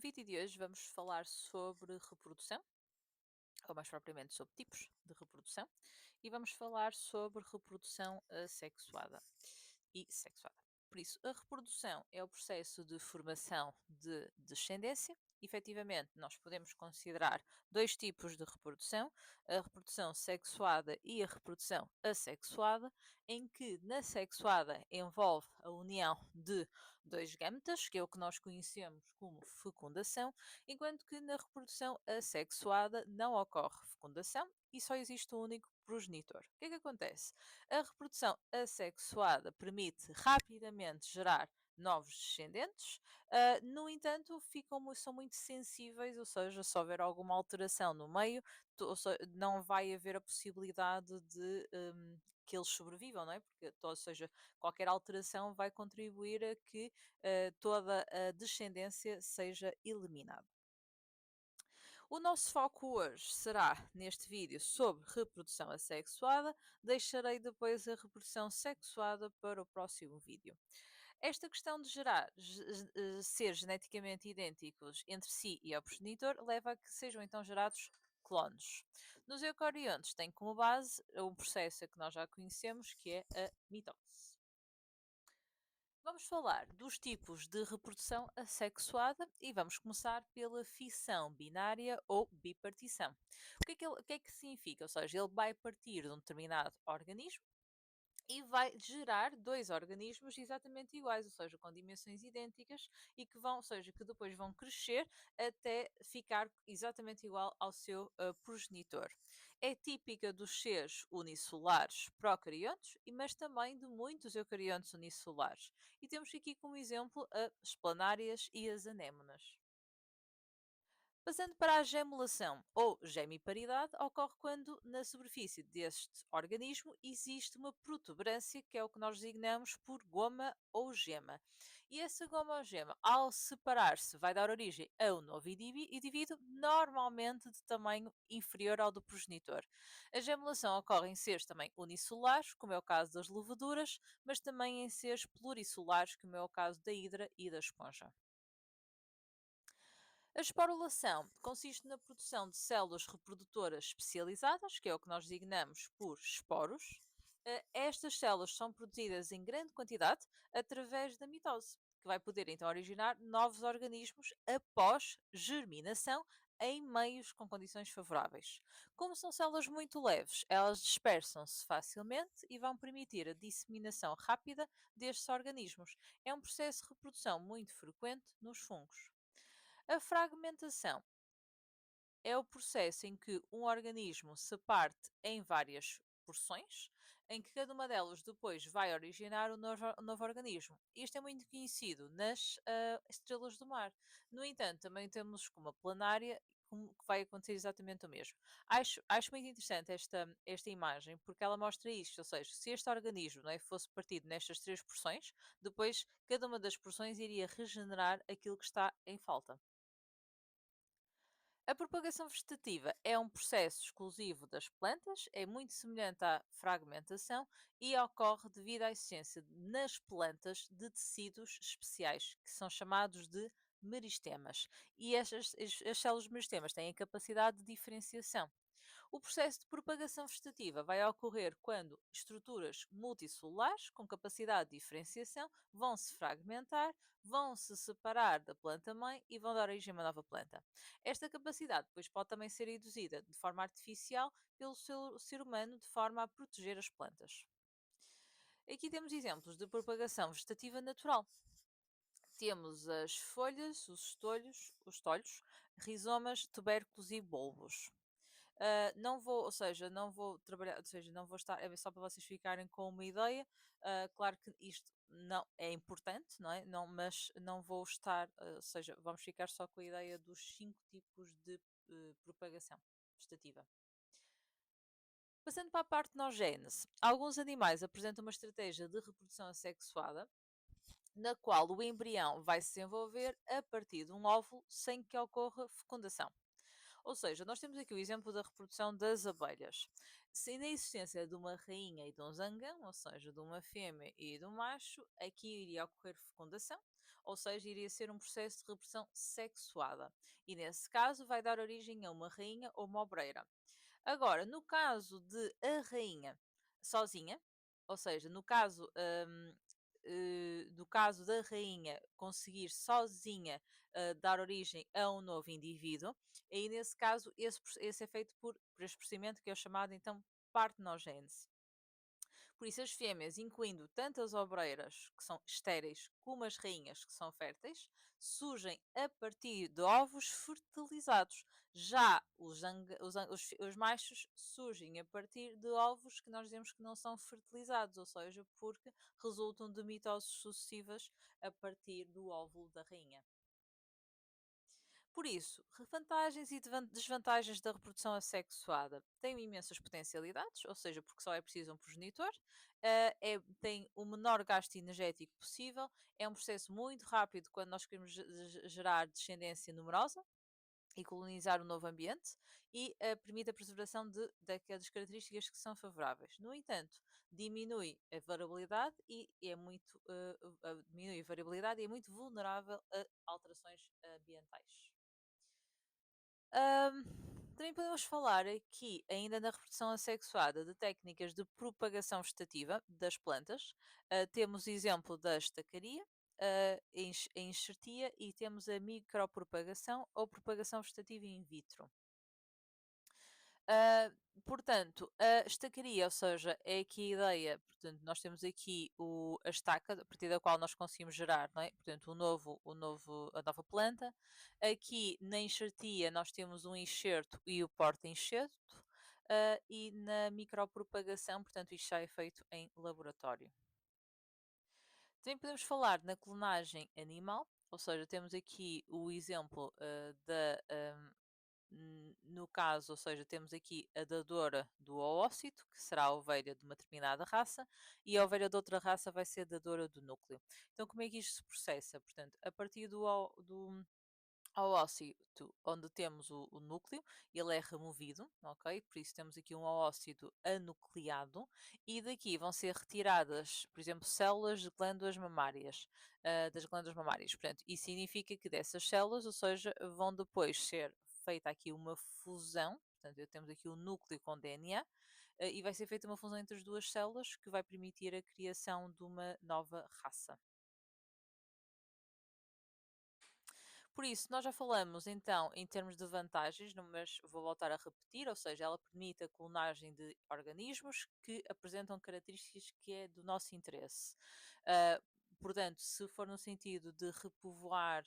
No vídeo de hoje vamos falar sobre reprodução, ou mais propriamente sobre tipos de reprodução, e vamos falar sobre reprodução assexuada e sexuada. Por isso, a reprodução é o processo de formação de descendência. Efetivamente, nós podemos considerar dois tipos de reprodução, a reprodução sexuada e a reprodução assexuada, em que na sexuada envolve a união de dois gametas, que é o que nós conhecemos como fecundação, enquanto que na reprodução assexuada não ocorre fecundação e só existe um único progenitor. O que é que acontece? A reprodução assexuada permite rapidamente gerar novos descendentes, no entanto, são muito sensíveis, ou seja, se houver alguma alteração no meio, não vai haver a possibilidade de que eles sobrevivam, não é? Porque, ou seja, qualquer alteração vai contribuir a que toda a descendência seja eliminada. O nosso foco hoje será, neste vídeo, sobre reprodução assexuada. Deixarei depois a reprodução sexuada para o próximo vídeo. Esta questão de ser geneticamente idênticos entre si e ao progenitor leva a que sejam então gerados clones. Nos eucariontes tem como base um processo que nós já conhecemos, que é a mitose. Vamos falar dos tipos de reprodução assexuada e vamos começar pela fissão binária ou bipartição. O que é que significa? Ou seja, ele vai partir de um determinado organismo e vai gerar dois organismos exatamente iguais, ou seja, com dimensões idênticas e que vão, ou seja, que depois vão crescer até ficar exatamente igual ao seu progenitor. É típica dos seres unicelulares procariontes, mas também de muitos eucariontes unicelulares. E temos aqui como exemplo as planárias e as anémonas. Passando para a gemelação ou gemiparidade, ocorre quando na superfície deste organismo existe uma protuberância, que é o que nós designamos por goma ou gema. E essa goma ou gema, ao separar-se, vai dar origem a um novo indivíduo, normalmente de tamanho inferior ao do progenitor. A gemelação ocorre em seres também unicelulares, como é o caso das levaduras, mas também em seres pluricelulares, como é o caso da hidra e da esponja. A esporulação consiste na produção de células reprodutoras especializadas, que é o que nós designamos por esporos. Estas células são produzidas em grande quantidade através da mitose, que vai poder então originar novos organismos após germinação em meios com condições favoráveis. Como são células muito leves, elas dispersam-se facilmente e vão permitir a disseminação rápida destes organismos. É um processo de reprodução muito frequente nos fungos. A fragmentação é o processo em que um organismo se parte em várias porções, em que cada uma delas depois vai originar um novo organismo. Isto é muito conhecido nas estrelas do mar. No entanto, também temos como a planária, que vai acontecer exatamente o mesmo. Acho muito interessante esta imagem, porque ela mostra isto, ou seja, se este organismo, não é, fosse partido nestas três porções, depois cada uma das porções iria regenerar aquilo que está em falta. A propagação vegetativa é um processo exclusivo das plantas, é muito semelhante à fragmentação e ocorre devido à existência nas plantas de tecidos especiais, que são chamados de meristemas. E as células meristemas têm a capacidade de diferenciação. O processo de propagação vegetativa vai ocorrer quando estruturas multicelulares com capacidade de diferenciação vão se fragmentar, vão se separar da planta-mãe e vão dar origem a uma nova planta. Esta capacidade depois pode também ser induzida de forma artificial pelo ser humano de forma a proteger as plantas. Aqui temos exemplos de propagação vegetativa natural. Temos as folhas, os tolhos, rizomas, tubérculos e bulbos. Não vou, ou seja, não vou trabalhar, ou seja, não vou estar, é só para vocês ficarem com uma ideia. Claro que isto não é importante, não é? Não, mas não vou estar, ou seja, vamos ficar só com a ideia dos cinco tipos de propagação vegetativa. Passando para a parte nogénese, alguns animais apresentam uma estratégia de reprodução assexuada, na qual o embrião vai se desenvolver a partir de um óvulo sem que ocorra fecundação. Ou seja, nós temos aqui o exemplo da reprodução das abelhas. Se na existência de uma rainha e de um zangão, ou seja, de uma fêmea e de um macho, aqui iria ocorrer fecundação. ou seja, iria ser um processo de reprodução sexuada. E nesse caso vai dar origem a uma rainha ou uma obreira. Agora, no caso de a rainha sozinha, ou seja, no caso da rainha conseguir sozinha dar origem a um novo indivíduo, aí nesse caso esse é feito por este procedimento que é o chamado então partenogênese. Por isso, as fêmeas, incluindo tanto as obreiras, que são estéreis, como as rainhas, que são férteis, surgem a partir de ovos fertilizados. Já os machos surgem a partir de ovos que nós dizemos que não são fertilizados, ou seja, porque resultam de mitoses sucessivas a partir do óvulo da rainha. Por isso, vantagens e desvantagens da reprodução assexuada têm imensas potencialidades, ou seja, porque só é preciso um progenitor, tem o menor gasto energético possível, é um processo muito rápido quando nós queremos gerar descendência numerosa e colonizar um novo ambiente e permite a preservação daquelas características que são favoráveis. No entanto, diminui a variabilidade e é muito, diminui a variabilidade e é muito vulnerável a alterações ambientais. Ahm, Também podemos falar aqui, ainda na reprodução assexuada, de técnicas de propagação vegetativa das plantas. Temos o exemplo da estacaria, a enxertia e temos a micropropagação ou propagação vegetativa in vitro. Ah, Portanto, a estacaria, ou seja, é aqui a ideia, portanto, nós temos aqui a estaca, a partir da qual nós conseguimos gerar, não é? Portanto, a nova planta. Aqui na enxertia nós temos um enxerto e o porta-enxerto. E na micropropagação, portanto, isto já é feito em laboratório. Também podemos falar na clonagem animal, ou seja, temos aqui o exemplo no caso, ou seja, temos aqui a dadora do oócito, que será a ovelha de uma determinada raça, e a ovelha de outra raça vai ser dadora do núcleo. Então, como é que isto se processa? Portanto, a partir ao ócito onde temos o núcleo, ele é removido, ok? Por isso temos aqui um ócito anucleado e daqui vão ser retiradas, por exemplo, células de glândulas mamárias, das glândulas mamárias. Portanto, isso significa que dessas células, ou seja, vão depois ser feita aqui uma fusão, portanto, temos aqui o núcleo com DNA, e vai ser feita uma fusão entre as duas células que vai permitir a criação de uma nova raça. Por isso, nós já falamos então em termos de vantagens, mas vou voltar a repetir, ou seja, ela permite a clonagem de organismos que apresentam características que é do nosso interesse. Ah, Portanto, se for no sentido de repovoar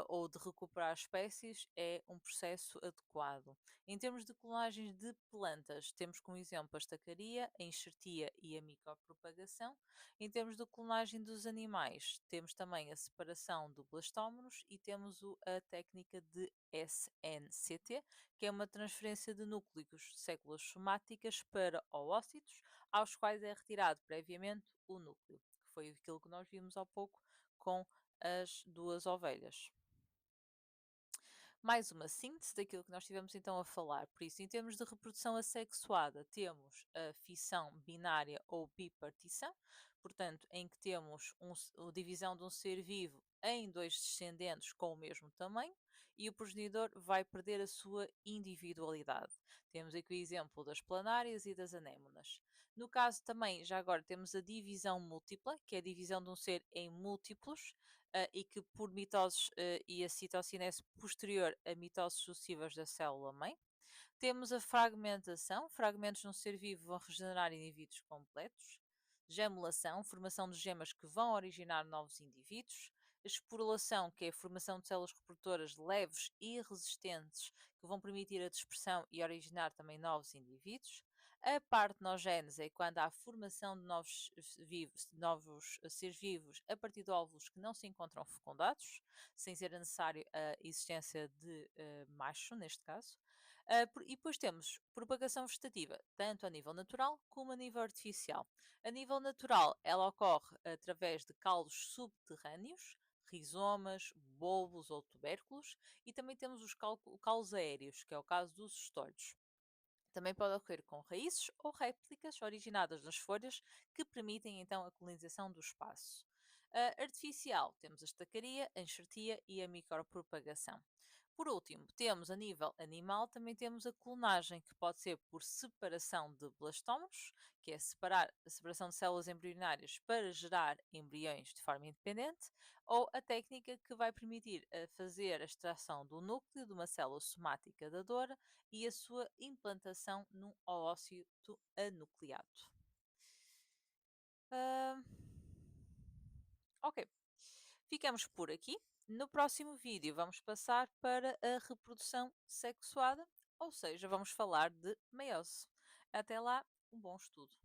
ou de recuperar espécies, é um processo adequado. Em termos de clonagem de plantas, temos como exemplo a estacaria, a enxertia e a micropropagação. Em termos de clonagem dos animais, temos também a separação do blastómeros e temos a técnica de SNCT, que é uma transferência de núcleos de células somáticas para oócitos, aos quais é retirado previamente o núcleo, que foi aquilo que nós vimos há pouco com as duas ovelhas. Mais uma síntese daquilo que nós estivemos então a falar. Por isso, em termos de reprodução assexuada, temos a fissão binária ou bipartição, portanto, em que temos a divisão de um ser vivo em dois descendentes com o mesmo tamanho e o progenitor vai perder a sua individualidade. Temos aqui o exemplo das planárias e das anémonas. No caso também, já agora, temos a divisão múltipla, que é a divisão de um ser em múltiplos, e que por mitoses e a citocinese posterior a mitoses sucessivas da célula-mãe. Temos a fragmentação, fragmentos de um ser vivo vão regenerar indivíduos completos. Gemelação, formação de gemas que vão originar novos indivíduos. Esporulação, que é a formação de células reprodutoras leves e resistentes que vão permitir a dispersão e originar também novos indivíduos. A partenogênese é quando há a formação de novos seres vivos a partir de óvulos que não se encontram fecundados, sem ser necessário a existência de macho, neste caso. E depois temos propagação vegetativa, tanto a nível natural como a nível artificial. A nível natural, ela ocorre através de calos subterrâneos, rizomas, bulbos ou tubérculos, e também temos os calos aéreos, que é o caso dos estólios. Também pode ocorrer com raízes ou réplicas originadas nas folhas que permitem então a colonização do espaço. Artificial, temos a estacaria, a enxertia e a micropropagação. Por último, temos a nível animal, também temos a clonagem, que pode ser por separação de blastómeros, que é a separação de células embrionárias para gerar embriões de forma independente, ou a técnica que vai permitir fazer a extração do núcleo de uma célula somática dadora e a sua implantação num oócito anucleado. Ah, ok, ficamos por aqui. No próximo vídeo vamos passar para a reprodução sexuada, ou seja, vamos falar de meiose. Até lá, um bom estudo.